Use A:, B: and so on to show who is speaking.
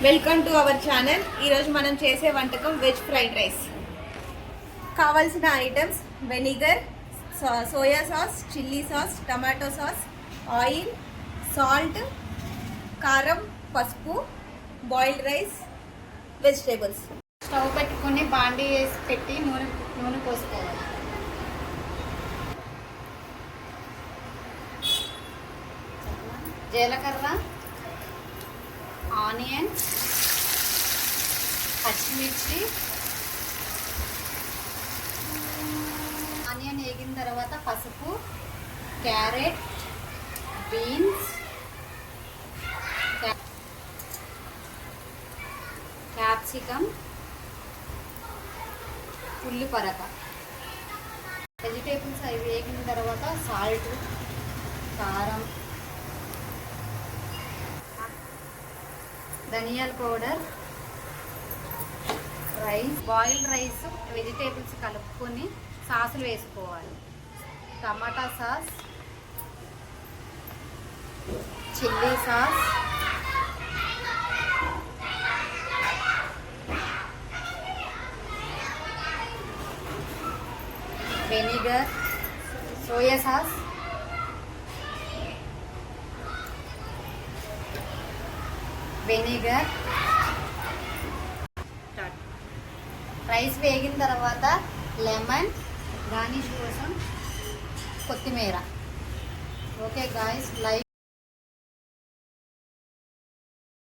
A: Welcome to our channel. ఈరోజు మనం చేసే వంటకం వెజ్ ఫ్రైడ్ రైస్. కావాల్సిన items vinegar, soya sauce, chilli sauce, tomato sauce, oil, salt, కారం, పసుపు, బాయిల్డ్ రైస్, వెజిటేబుల్స్.
B: స్టవ్ పెట్టుకొని బాండీ వేసి పెట్టి నూనె పోసుకోవాలి. జీలకర్ర, ఆనియన్, పచ్చిమిర్చి. ఆనియన్ వేగిన తర్వాత పసుపు, క్యారెట్, బీన్స్, క్యాప్సికమ్, ఉల్లిపరక. వెజిటేబుల్స్ అవి వేగిన తర్వాత సాల్ట్, కారం, ధనియాల powder, rice, boiled rice, vegetables కలుపుకొని సాసులు వేసుకోవాలి. టమాటా sauce, chilli sauce, vinegar, soya sauce, vinegar. Rice వేగిన తర్వాత లెమన్, గార్నిష్ కోసం కొత్తిమీర. Okay guys, like